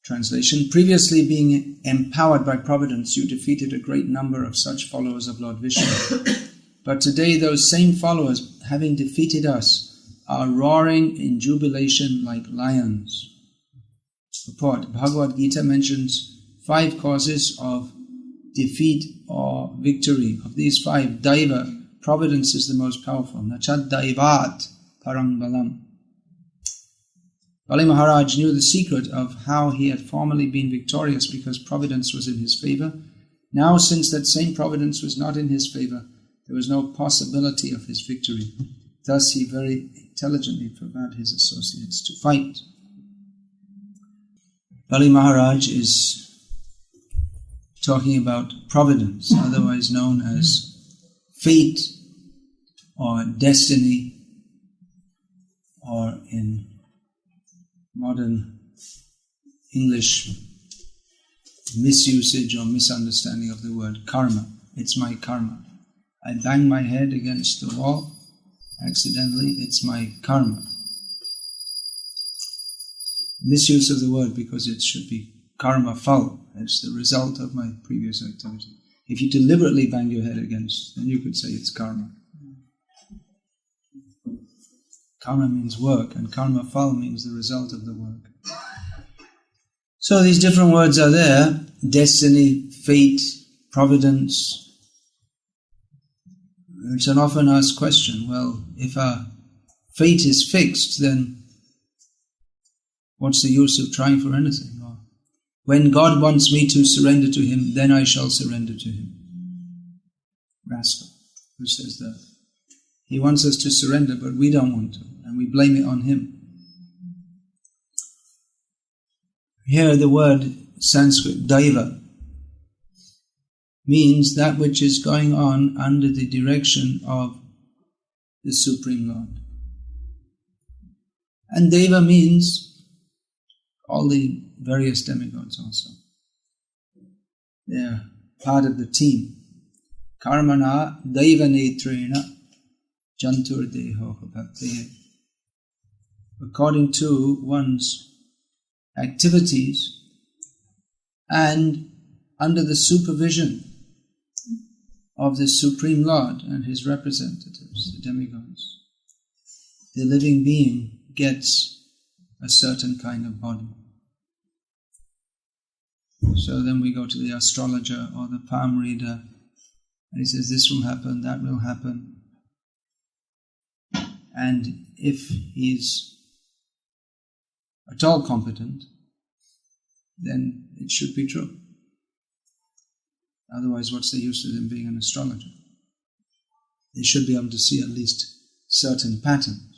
Translation: previously being empowered by providence, you defeated a great number of such followers of Lord Vishnu. But today those same followers, having defeated us, are roaring in jubilation like lions. Purport: Bhagavad Gita mentions 5 causes of defeat or victory. Of these 5, Daiva, providence, is the most powerful. Nachad Daivat Parang Balam. Bali Maharaj knew the secret of how he had formerly been victorious because providence was in his favour. Now, since that same providence was not in his favour, there was no possibility of his victory. Thus he very intelligently forbade his associates to fight. Bali Maharaj is talking about providence, otherwise known as fate or destiny, or in modern English misusage or misunderstanding of the word karma. It's my karma. I bang my head against the wall accidentally, it's my karma. Misuse of the word because it should be karma phal. It's the result of my previous activity. If you deliberately bang your head against, then you could say it's karma. Karma means work, and karma phal means the result of the work. So these different words are there: destiny, fate, providence. It's an often asked question, well, if our fate is fixed, then what's the use of trying for anything? Or, when God wants me to surrender to Him, then I shall surrender to Him. Rascal, who says that? He wants us to surrender, but we don't want to, and we blame it on Him. Here the word Sanskrit, daiva, means that which is going on under the direction of the Supreme Lord. And deva means all the various demigods also. They are part of the team. Karmana daiva netrena jantur deho bhaktiye. According to one's activities and under the supervision of the Supreme Lord and His representatives, the demigods, the living being gets a certain kind of body. So then we go to the astrologer or the palm reader, and he says this will happen, that will happen. And if he's at all competent, then it should be true. Otherwise, what's the use of him being an astrologer? They should be able to see at least certain patterns.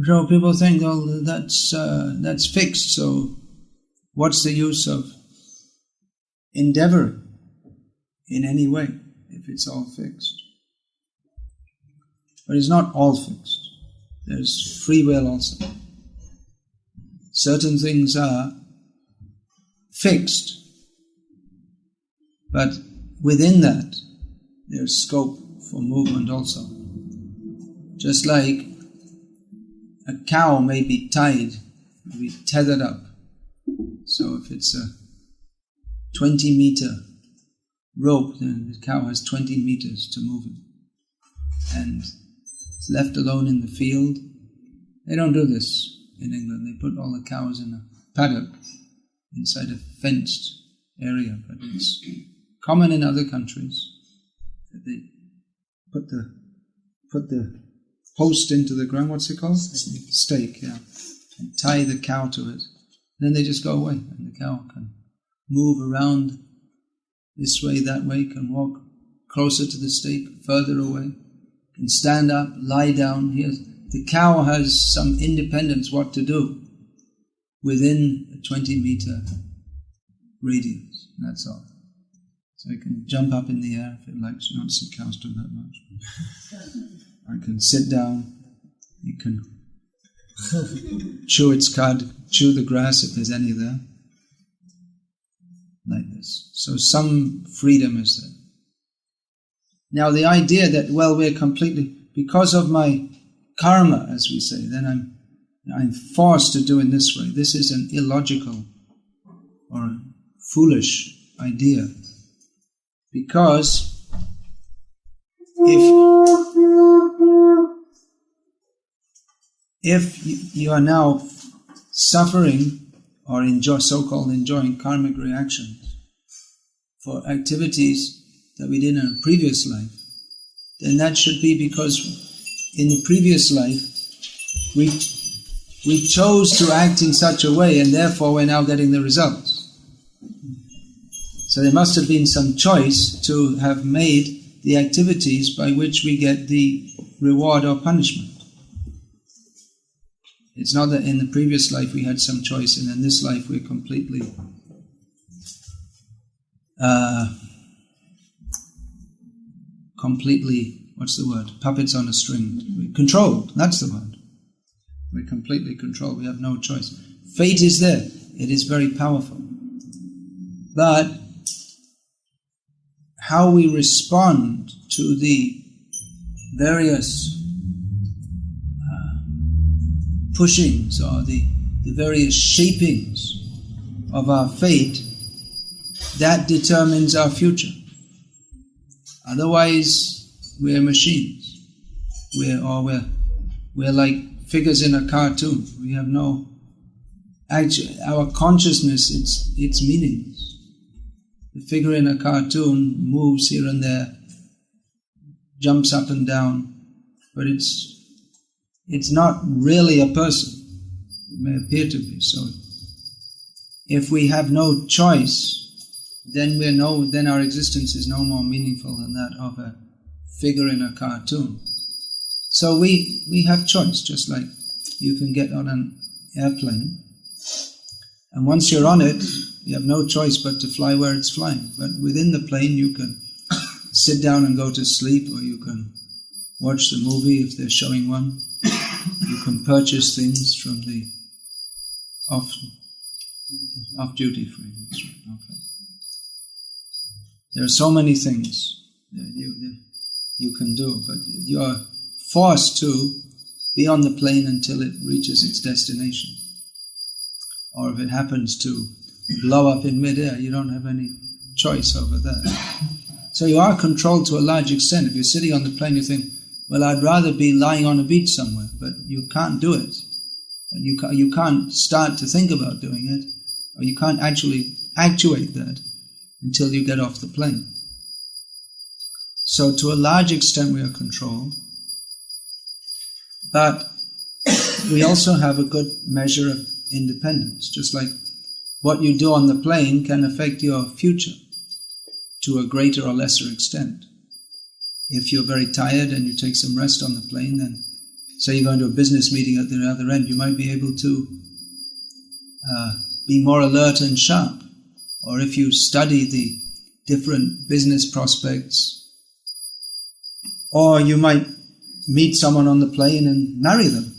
So people think, oh, that's fixed, so what's the use of endeavoring in any way if it's all fixed? But it's not all fixed. There's free will also. Certain things are fixed, but within that there's scope for movement also. Just like a cow may be tied, may be tethered up. So if it's a 20-meter rope, then the cow has 20 meters to move it. And it's left alone in the field. They don't do this in England. They put all the cows in a paddock inside a fenced area, but it's common in other countries that they put the post into the ground. What's it called? Stake, yeah. And tie the cow to it. Then they just go away, and the cow can move around this way, that way, can walk closer to the stake, further away, can stand up, lie down. The cow has some independence what to do within a 20-meter radius, that's all. So it can jump up in the air if it likes. Not some cows do that much. Or it can sit down, it can chew its cud, chew the grass if there's any there, like this. So some freedom is there. Now the idea that, well, we're completely, because of my karma, as we say, then I'm forced to do it this way. This is an illogical or a foolish idea. Because if you are now suffering or so-called enjoying karmic reactions for activities that we did in a previous life, then that should be because in the previous life we chose to act in such a way, and therefore we're now getting the results. So there must have been some choice to have made the activities by which we get the reward or punishment. It's not that in the previous life we had some choice and in this life we're completely puppets on a string. We're controlled, that's the word. We're completely controlled, we have no choice. Fate is there, it is very powerful. But how we respond to the various pushings or the various shapings of our fate, that determines our future. Otherwise, we're machines. We're like figures in a cartoon. We have no... Actually, our consciousness, it's meaningless. The figure in a cartoon moves here and there, jumps up and down, but it's not really a person. It may appear to be. So if we have no choice, then our existence is no more meaningful than that of a figure in a cartoon. So we have choice, just like you can get on an airplane, and once you're on it, you have no choice but to fly where it's flying. But within the plane you can sit down and go to sleep, or you can watch the movie if they're showing one. You can purchase things from the off duty free. That's right. Okay. There are so many things that you can do, but you are forced to be on the plane until it reaches its destination. Or if it happens to blow up in mid-air, you don't have any choice over that. So you are controlled to a large extent. If you're sitting on the plane, you think, well, I'd rather be lying on a beach somewhere, but you can't do it. And you can't start to think about doing it, or you can't actually actuate that until you get off the plane. So to a large extent we are controlled, but we also have a good measure of independence. Just like what you do on the plane can affect your future to a greater or lesser extent. If you're very tired and you take some rest on the plane, then say you're going to a business meeting at the other end, you might be able to be more alert and sharp. Or if you study the different business prospects, or you might meet someone on the plane and marry them.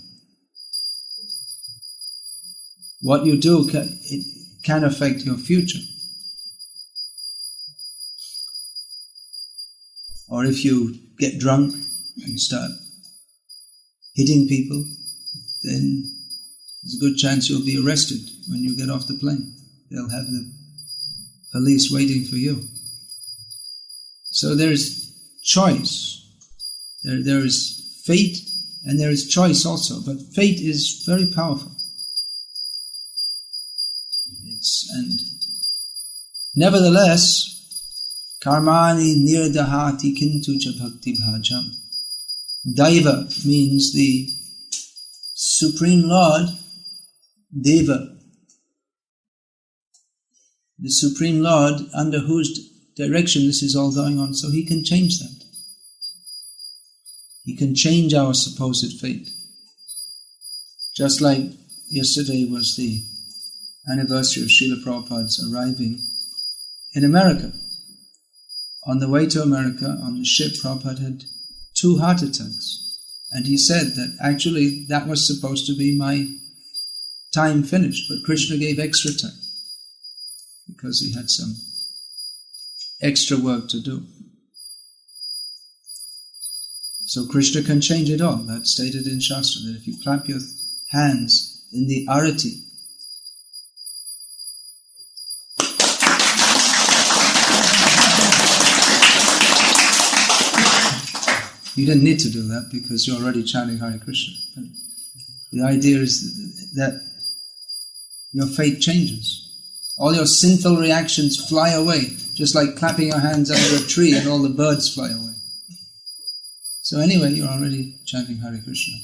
What you do can affect your future. Or if you get drunk and start hitting people, then there's a good chance you'll be arrested when you get off the plane. They'll have the police waiting for you. So there is choice. There is fate and there is choice also, but fate is very powerful. And nevertheless, karmani nirdahati kintu cha bhakti bhajam. Daiva means the Supreme Lord, Deva. The Supreme Lord under whose direction this is all going on, so He can change that. He can change our supposed fate. Just like yesterday was the anniversary of Srila Prabhupada's arriving in America. On the way to America, on the ship, Prabhupada had 2 heart attacks. And he said that actually that was supposed to be my time finished, but Krishna gave extra time because he had some extra work to do. So Krishna can change it all. That's stated in Shastra, that if you clap your hands in the arati. You didn't need to do that because you're already chanting Hare Krishna. But the idea is that your fate changes. All your sinful reactions fly away, just like clapping your hands under a tree and all the birds fly away. So anyway, you're already chanting Hare Krishna.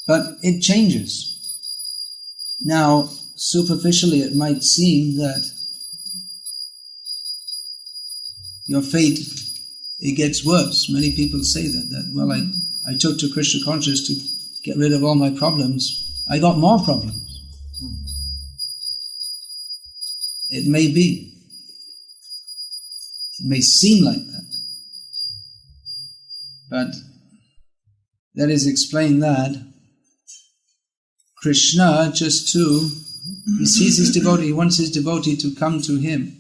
But it changes. Now, superficially it might seem that your fate, it gets worse. Many people say that well, I took to Krishna consciousness to get rid of all my problems. I got more problems. It may be. It may seem like that. But that is explained that Krishna he sees his devotee, he wants his devotee to come to him.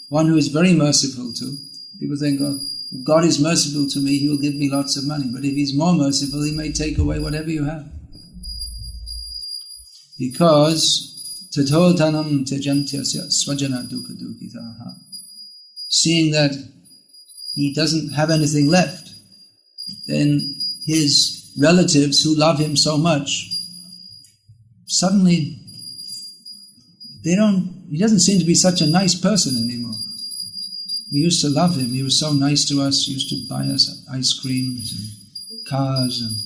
One who is very merciful to. People think, oh, if God is merciful to me, he will give me lots of money. But if he's more merciful, he may take away whatever you have. Because Tatotanam Tejantyasya Swajana Dukha Dukitaha. Seeing that he doesn't have anything left, then his relatives who love him so much, suddenly he doesn't seem to be such a nice person anymore. We used to love him, he was so nice to us, he used to buy us ice creams and cars and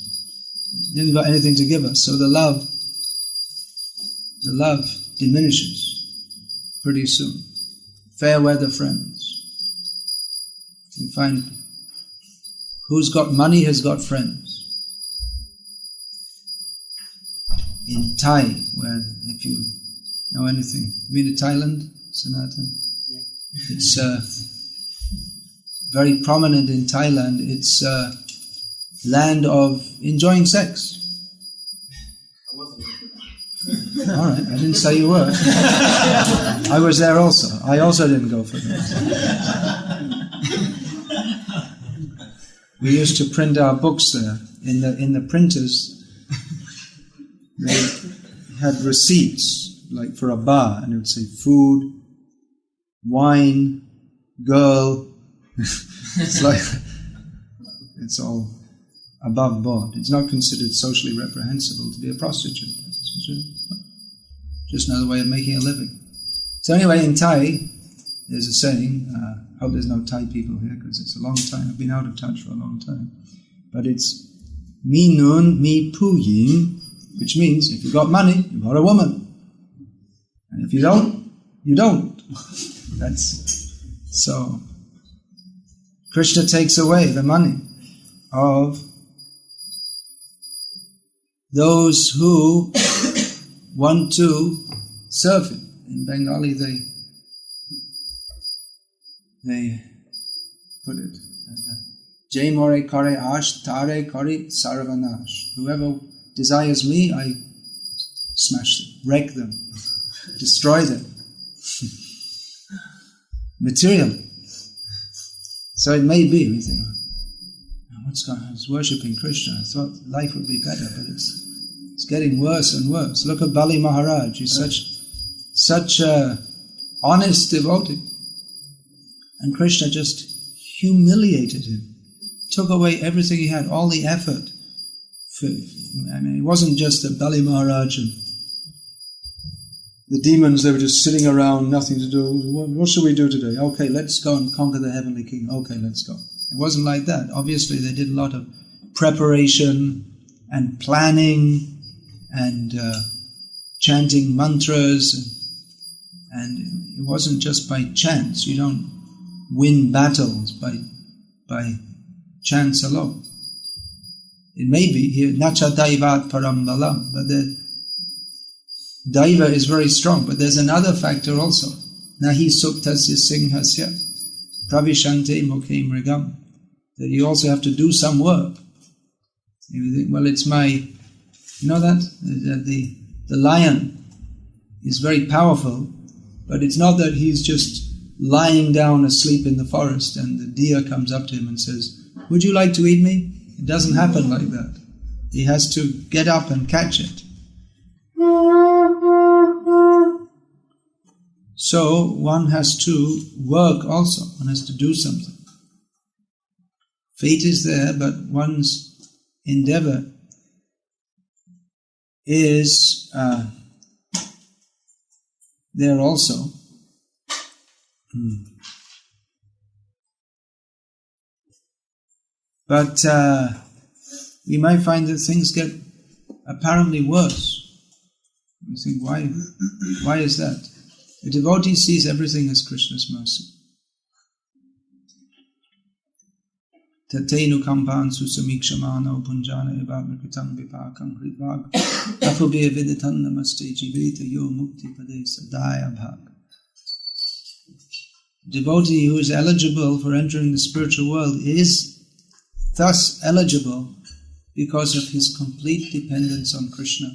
didn't got anything to give us. So the love diminishes pretty soon. Fair weather friends. You find who's got money has got friends. In Thai, where if you know anything, been to Thailand, Sanatan? Yeah. It's very prominent in Thailand. It's a land of enjoying sex. All right, I didn't say you were. I was there also. I also didn't go for that. We used to print our books there. In the printers, they had receipts, like for a bar, and it would say food, wine, girl. It's all above board. It's not considered socially reprehensible to be a prostitute. Just another way of making a living. So anyway, in Thai, there's a saying, I hope there's no Thai people here because it's a long time, I've been out of touch for a long time, but it's Mi Nun Mi Pu Yin, which means if you've got money, you've got a woman. And if you don't, you don't. So Krishna takes away the money of those who want to serve him. In Bengali they put it Jai more kare ash tare kare sarvanash. Whoever desires me, I smash them, wreck them, destroy them. Materially. So it may be, we think, what's going on? I was worshipping Krishna. I thought life would be better, but it's getting worse and worse. Look at Bali Maharaj. He's such a honest devotee. And Krishna just humiliated him. Took away everything he had, all the effort. It wasn't just that Bali Maharaj and the demons, they were just sitting around, nothing to do. What should we do today? Okay, let's go and conquer the heavenly king. Okay, let's go. It wasn't like that. Obviously, they did a lot of preparation and planning and chanting mantras. And it wasn't just by chance. You don't win battles by chance alone. It may be here, nacha daivat param balam, but the daiva is very strong. But there's another factor also. Nahi suktasya singhasya pravishante mukhe mrigam. That you also have to do some work. You think, well, it's you know that the lion is very powerful, but it's not that he's just lying down asleep in the forest and the deer comes up to him and says, would you like to eat me? It doesn't happen like that. He has to get up and catch it. So one has to work also, one has to do something. Fate is there, but one's endeavor is there also. But we might find that things get apparently worse. We think, why is that? The devotee sees everything as Krishna's mercy. Tatenu kampan susamikshamana punjana evatmakritang vipakam hridvag apubhe viditan namaste jiveta yo mukti pade sadaya bhag. Devotee who is eligible for entering the spiritual world is thus eligible because of his complete dependence on Krishna.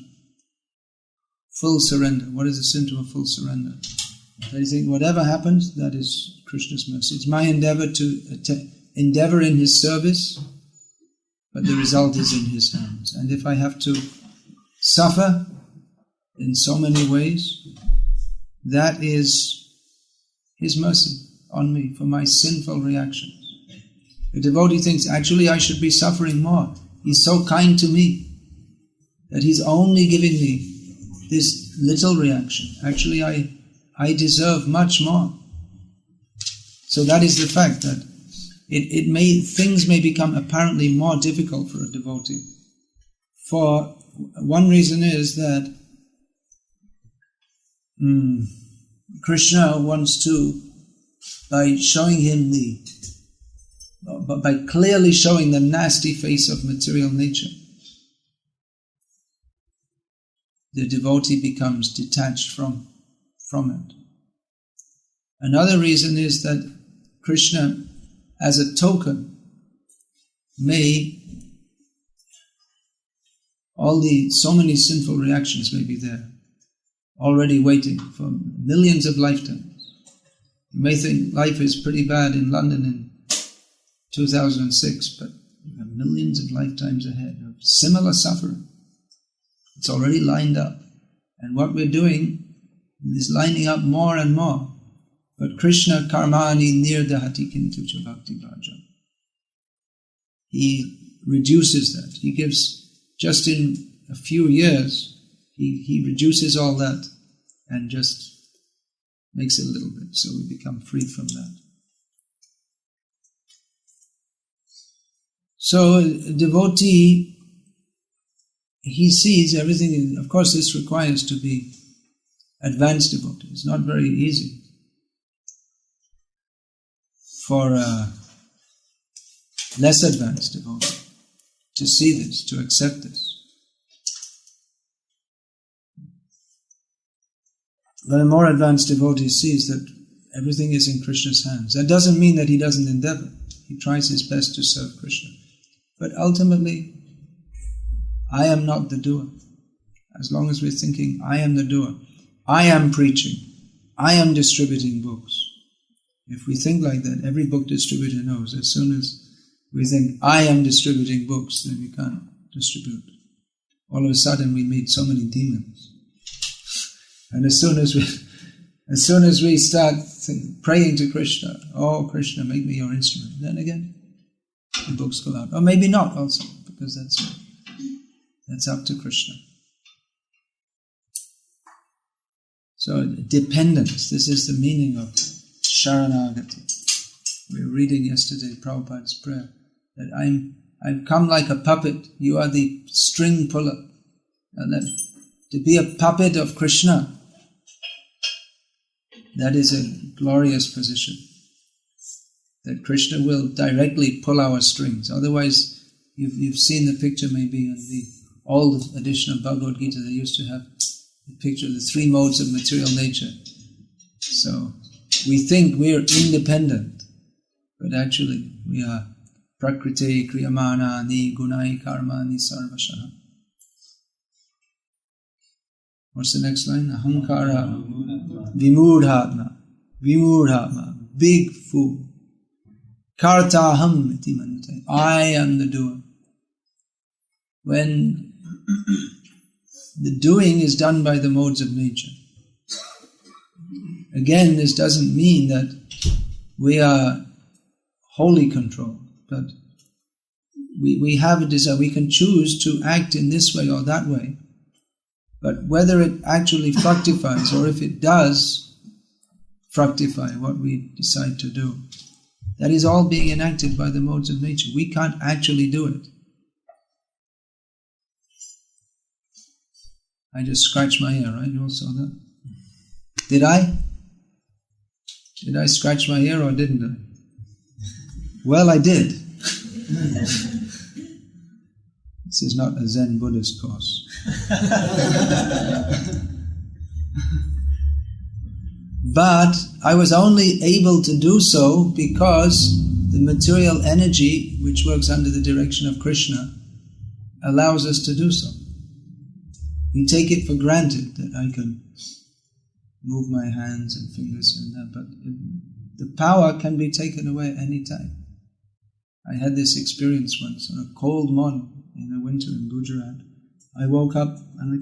Full surrender. What is the symptom of full surrender? That you think, whatever happens, that is Krishna's mercy. It's my endeavor to endeavor in His service, but the result is in His hands. And if I have to suffer in so many ways, that is His mercy on me for my sinful reactions. The devotee thinks, actually I should be suffering more. He's so kind to me that He's only giving me this little reaction. Actually I deserve much more. So that is the fact that things may become apparently more difficult for a devotee. For one reason is that Krishna wants to, by showing him by clearly showing the nasty face of material nature, the devotee becomes detached from it. Another reason is that Krishna, as a token, so many sinful reactions may be there, already waiting for millions of lifetimes. You may think life is pretty bad in London in 2006, but you have millions of lifetimes ahead of similar suffering. It's already lined up. And what we're doing is lining up more and more. But Krishna karmani nirdahati kintucha bhakti bhaja. He reduces that. He gives, just in a few years, he reduces all that and just makes it a little bit, so we become free from that. So a devotee, he sees everything. Of course, this requires to be advanced devotee. It's not very easy for a less advanced devotee to see this, to accept this. But a more advanced devotee sees that everything is in Krishna's hands. That doesn't mean that he doesn't endeavor. He tries his best to serve Krishna. But ultimately, I am not the doer. As long as we're thinking, I am the doer, I am preaching, I am distributing books. If we think like that, every book distributor knows, as soon as we think, I am distributing books, then we can't distribute. All of a sudden we meet so many demons. And as soon as we start praying to Krishna, oh Krishna, make me your instrument, then again, the books go out. Or maybe not also, because that's up to Krishna. So dependence, this is the meaning of Sharanagati. We were reading yesterday Prabhupada's prayer, that I've come like a puppet, you are the string puller. And that to be a puppet of Krishna, that is a glorious position. That Krishna will directly pull our strings. Otherwise, you've seen the picture maybe in the old edition of Bhagavad Gita, they used to have the picture of the three modes of material nature. So we think we're independent, but actually we are prakriti kriyamana ni gunai karma ni sarvashaha. What's the next line? Ahankara vimudhatma, big fool. Kartaham iti mante. I am the doer. When the doing is done by the modes of nature. Again, this doesn't mean that we are wholly controlled, but we have a desire. We can choose to act in this way or that way, but whether it actually fructifies or if it does fructify what we decide to do, that is all being enacted by the modes of nature. We can't actually do it. I just scratched my ear, right? You all saw that? Did I? Did I scratch my ear or didn't I? Well, I did. This is not a Zen Buddhist course. But I was only able to do so because the material energy, which works under the direction of Krishna, allows us to do so. We take it for granted that I can move my hands and fingers and that, but the power can be taken away at any time. I had this experience once on a cold morning in the winter in Gujarat. I woke up and I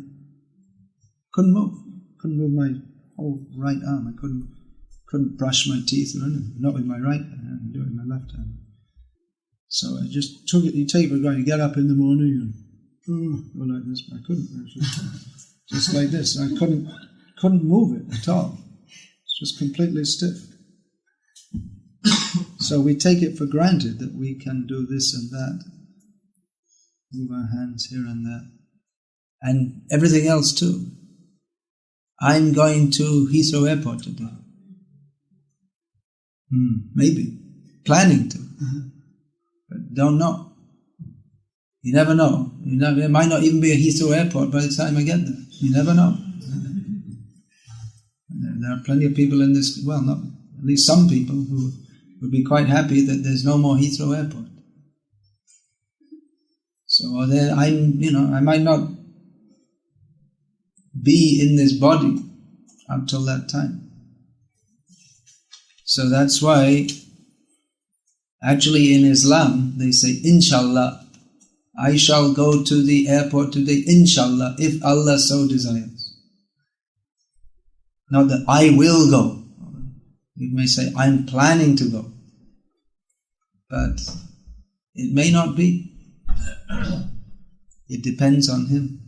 couldn't move my whole right arm. I couldn't brush my teeth or anything, not with my right hand, I do it with my left hand. So I just took it, you take it for granted, you get up in the morning and go like this, but I couldn't actually. Just like this, I couldn't move it at all. It's just completely stiff. So we take it for granted that we can do this and that, move our hands here and there, and everything else too. I'm going to Heathrow Airport today. Maybe. Planning to. But don't know. You never know. It might not even be a Heathrow Airport by the time I get there. You never know. There are plenty of people in this, well, not at least some people who would be quite happy that there's no more Heathrow Airport. So I might not be in this body up till that time. So that's why, actually in Islam, they say, Inshallah, I shall go to the airport today, Inshallah, if Allah so desires. Not that I will go. You may say, I'm planning to go. But it may not be. It depends on him.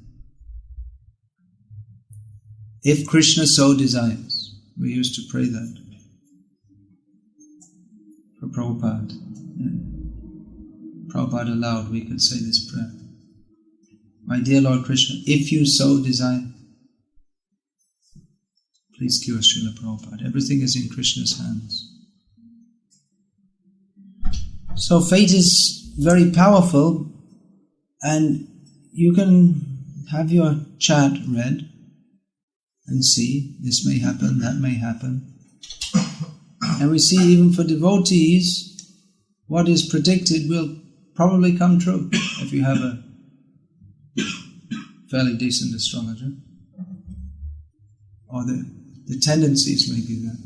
If Krishna so desires. We used to pray that for Prabhupada. Prabhupada allowed, we could say this prayer. My dear Lord Krishna, if you so desire, please cure Srila Prabhupada. Everything is in Krishna's hands. So fate is very powerful, and you can have your chart read and see this may happen, that may happen. And we see even for devotees, what is predicted will probably come true if you have a fairly decent astrologer. Or the tendencies may be there.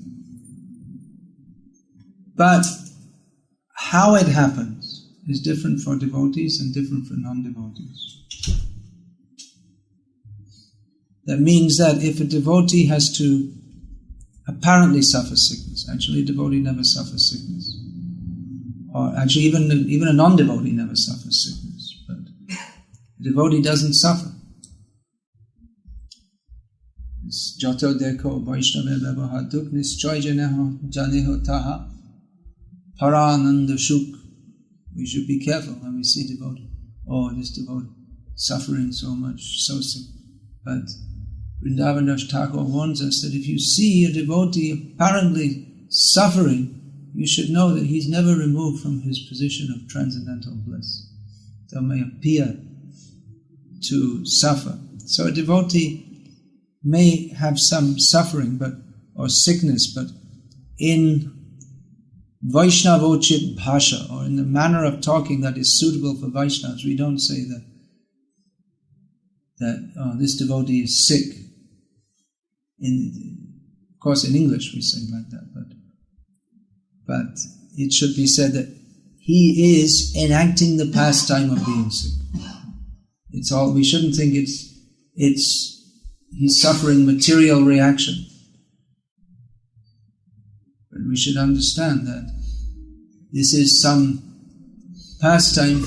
But how it happens is different for devotees and different for non-devotees. That means that if a devotee has to apparently suffer sickness, actually a devotee never suffers sickness. Or actually even a non-devotee never suffers sickness. But a devotee doesn't suffer. Jato deko Vaishnava Vyavaha Duk Nischoy Janeho Taha Parananda Shuk. We should be careful when we see devotee. Oh, this devotee suffering so much, so sick. But Vrindavan Das Thakur warns us that if you see a devotee apparently suffering, you should know that he's never removed from his position of transcendental bliss. They may appear to suffer. So a devotee may have some suffering or sickness, but in Vaishnavochit Bhasha, or in the manner of talking that is suitable for Vaishnavas, we don't say that this devotee is sick. Of course, in English we say like that, but it should be said that he is enacting the pastime of being sick. It's all, we shouldn't think he's suffering material reaction. But we should understand that this is some pastime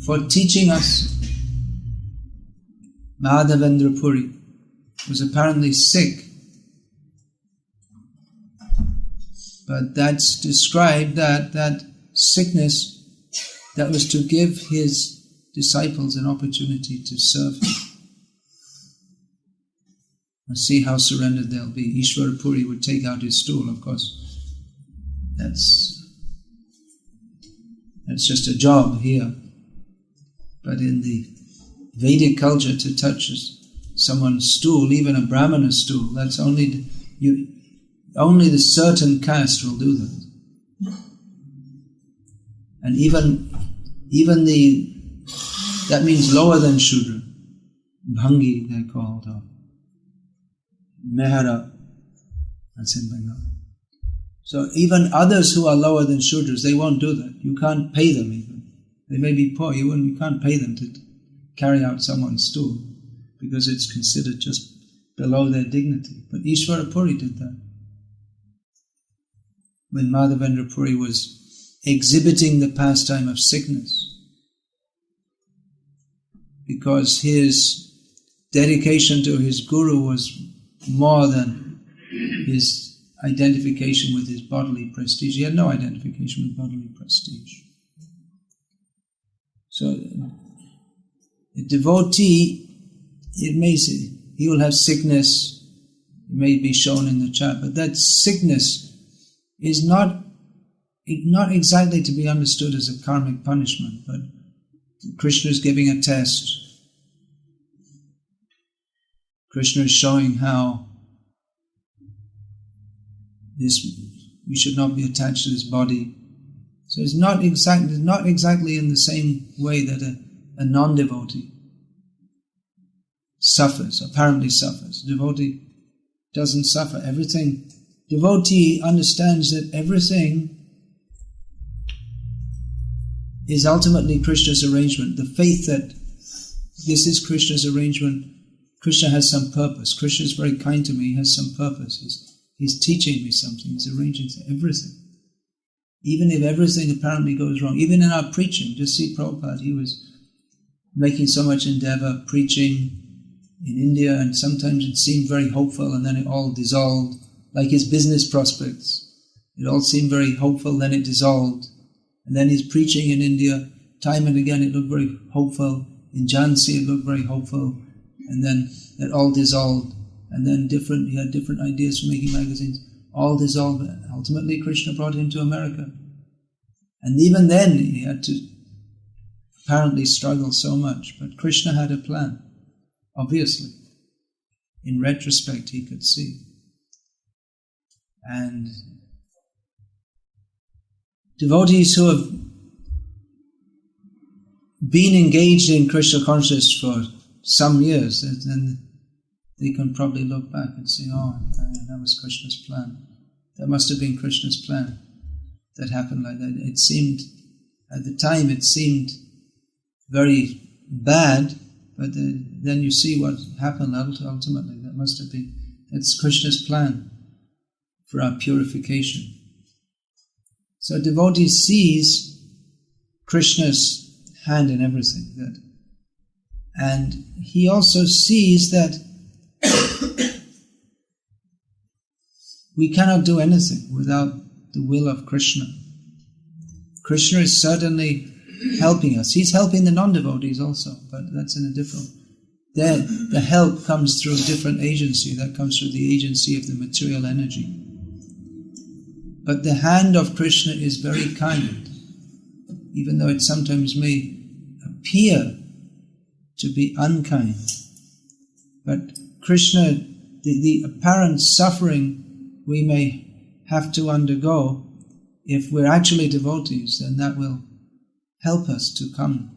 for teaching us. Madhavendra Puri was apparently sick, but that's described that sickness that was to give his disciples an opportunity to serve him. And see how surrendered they'll be. Ishvara Puri would take out his stool, of course. That's just a job here. But in the Vedic culture, to touch someone's stool, even a Brahmana stool, that's only the certain caste will do that. And even that means lower than Shudra. Bhangi, they're called, or Mehara, that's in Bengal. So even others who are lower than Shudras, they won't do that. You can't pay them even. They may be poor, you can't pay them to carry out someone's stool, because it's considered just below their dignity. But Ishvara Puri did that. When Madhavendra Puri was exhibiting the pastime of sickness, because his dedication to his guru was more than his identification with his bodily prestige. He had no identification with bodily prestige. So a devotee, it may say, he will have sickness, it may be shown in the chat, but that sickness is not exactly to be understood as a karmic punishment, but Krishna is giving a test. Krishna is showing how we should not be attached to this body. So it's not exactly in the same way that a non-devotee apparently suffers. Devotee doesn't suffer. Devotee understands that everything is ultimately Krishna's arrangement. The faith that this is Krishna's arrangement, Krishna has some purpose. Krishna is very kind to me, he has some purpose. He's teaching me something, he's arranging everything. Even if everything apparently goes wrong, even in our preaching, just see Prabhupada, he was making so much endeavor, preaching in India, and sometimes it seemed very hopeful and then it all dissolved, like his business prospects. It all seemed very hopeful, then it dissolved. And then his preaching in India, time and again it looked very hopeful. In Jhansi it looked very hopeful, and then it all dissolved. And then he had different ideas for making magazines, all dissolved. Ultimately Krishna brought him to America. And even then he had to apparently struggle so much, but Krishna had a plan, obviously. In retrospect he could see. And devotees who have been engaged in Krishna consciousness for some years, then they can probably look back and say, oh, that was Krishna's plan. That must have been Krishna's plan that happened like that. It seemed, at the time it seemed very bad, but then you see what happened ultimately. That's Krishna's plan for our purification. So a devotee sees Krishna's hand in everything, and he also sees that we cannot do anything without the will of Krishna. Krishna is certainly helping us. He's helping the non-devotees also, but that's in a different... The help comes through a different agency. That comes through the agency of the material energy. But the hand of Krishna is very kind, even though it sometimes may appear to be unkind. But Krishna, the apparent suffering we may have to undergo, if we're actually devotees, then that will help us to come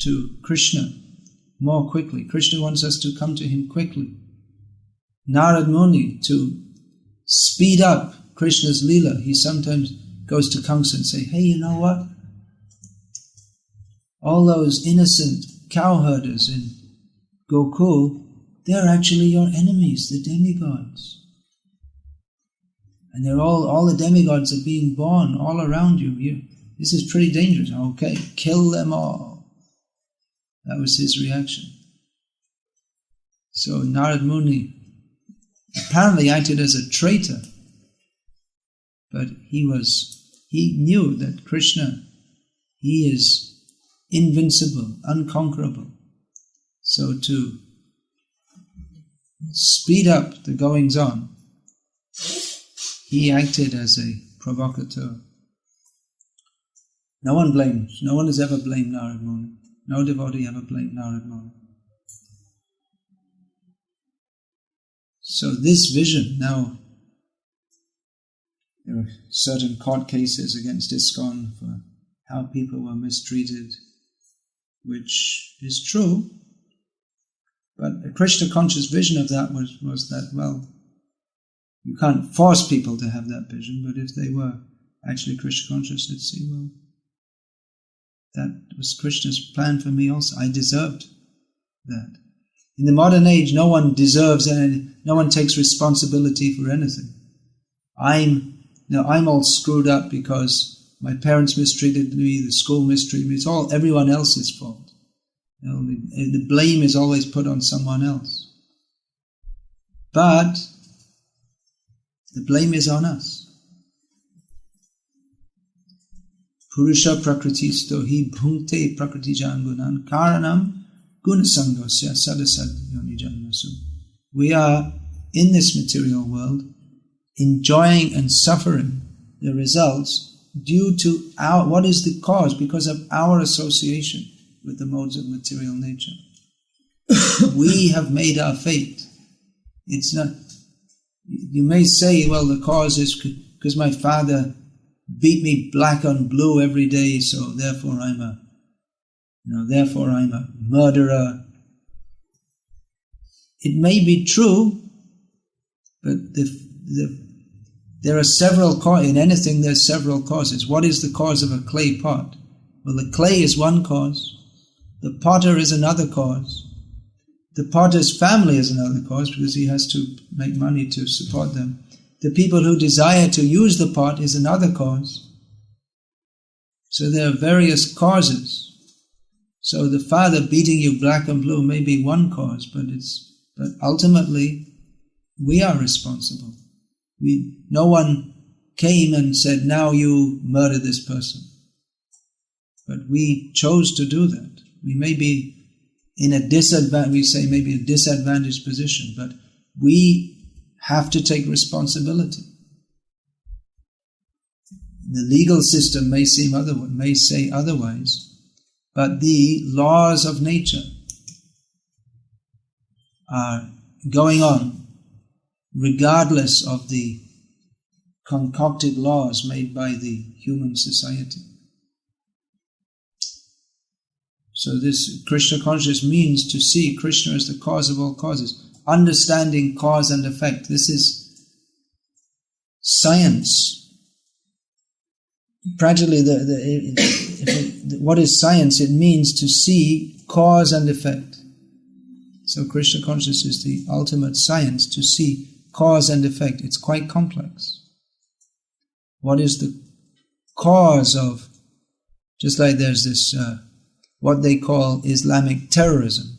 to Krishna more quickly. Krishna wants us to come to him quickly. Narad Muni, to speed up Krishna's Leela, he sometimes goes to Kamsa and say, hey, you know what? all those innocent cowherders in Gokul, they're actually your enemies, the demigods. And they're all the demigods are being born all around you. This is pretty dangerous. Okay, kill them all. That was his reaction. So Narad Muni apparently acted as a traitor, but he knew that Krishna, he is invincible, unconquerable. So to speed up the goings on, he acted as a provocateur. No one blames. No one has ever blamed Narad Muni. No devotee ever blamed Narad Muni. So this vision, now there are certain court cases against ISKCON for how people were mistreated, which is true, but a Krishna conscious vision of that was that, well, you can't force people to have that vision, but if they were actually Krishna conscious, they'd see, well, that was Krishna's plan for me also. I deserved that. In the modern age, no one deserves anything, no one takes responsibility for anything. I'm all screwed up because my parents mistreated me, the school mistreated me. It's all everyone else's fault. The blame is always put on someone else. But the blame is on us. Purusha prakritisto hi bhunte prakritijan gunan karanam gunasangasya sadasad yonijanmasu. We are in this material world enjoying and suffering the results due to what is the cause? Because of our association with the modes of material nature. We have made our fate. It's not, you may say, well, the cause is because my father beat me black on blue every day, so therefore I'm a murderer. It may be true, but there are several causes. In anything, there's several causes. What is the cause of a clay pot? Well, the clay is one cause. The potter is another cause. The potter's family is another cause because he has to make money to support them. The people who desire to use the pot is another cause. So there are various causes. So the father beating you black and blue may be one cause, but ultimately we are responsible. No one came and said, now you murder this person. But we chose to do that. We may be in a disadvantaged position, but we have to take responsibility. The legal system may say otherwise, but the laws of nature are going on regardless of the concocted laws made by the human society. So this Krishna consciousness means to see Krishna as the cause of all causes, understanding cause and effect. This is science. Practically, what is science? It means to see cause and effect. So Krishna consciousness is the ultimate science, to see cause and effect. It's quite complex. What is the cause of, just like there's this, what they call Islamic terrorism.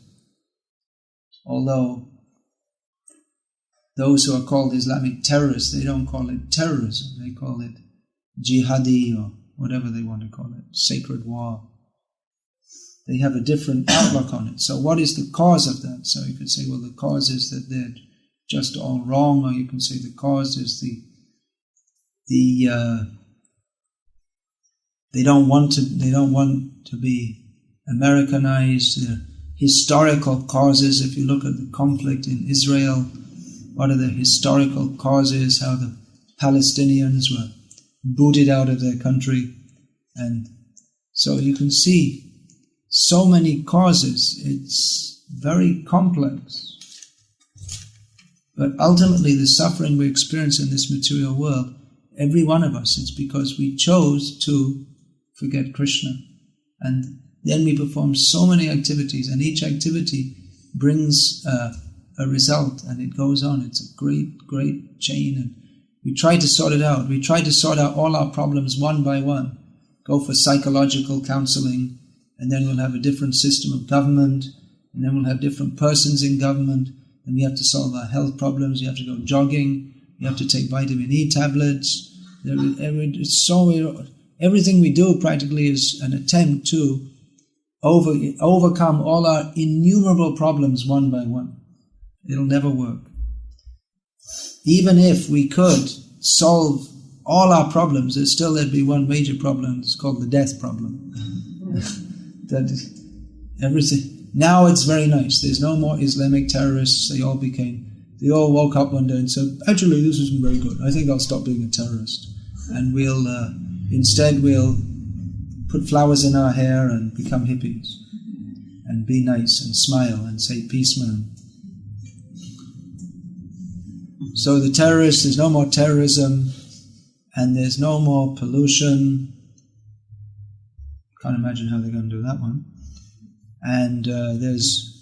Although those who are called Islamic terrorists, they don't call it terrorism, they call it jihadi or whatever they want to call it, sacred war. They have a different outlook on it. So what is the cause of that? So you could say, well, the cause is that they're just all wrong, or you can say the cause is they don't want to be Americanized. The historical causes, if you look at the conflict in Israel, what are the historical causes, how the Palestinians were booted out of their country. And so you can see so many causes. It's very complex. But ultimately the suffering we experience in this material world, every one of us, it's because we chose to forget Krishna. And Then we perform so many activities, and each activity brings a result, and it goes on. It's a great, great chain, and we try to sort it out. We try to sort out all our problems one by one. Go for psychological counseling, and then we'll have a different system of government, and then we'll have different persons in government, and we have to solve our health problems. You have to go jogging, you have to take vitamin E tablets. Everything we do practically is an attempt to overcome all our innumerable problems one by one. It'll never work. Even if we could solve all our problems, there'd be one major problem. It's called the death problem. That everything. Now it's very nice. There's no more Islamic terrorists. They all woke up one day and said, actually, this isn't very good. I think I'll stop being a terrorist. And instead we'll put flowers in our hair and become hippies. And be nice and smile and say, peace, man. So the terrorists, there's no more terrorism, and there's no more pollution. Can't imagine how they're going to do that one. And there's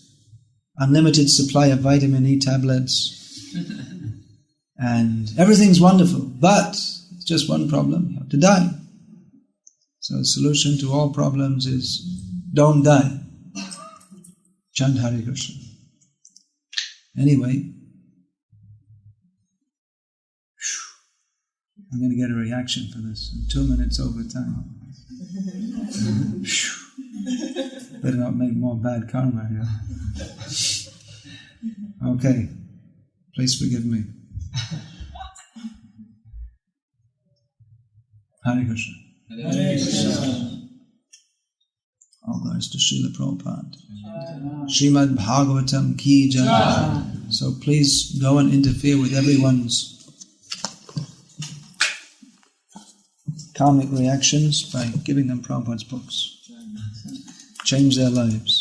unlimited supply of vitamin E tablets. And everything's wonderful, but it's just one problem: you have to die. So the solution to all problems is don't die. Chant Hare Krishna. Anyway, I'm going to get a reaction for this. I'm 2 minutes over time. Better not make more bad karma here. Okay, please forgive me. Hare Krishna. Hare Krishna. All glories to Srila Prabhupada. Srimad Bhagavatam ki jai. So please go and interfere with everyone's karmic reactions by giving them Prabhupada's books. Change their lives.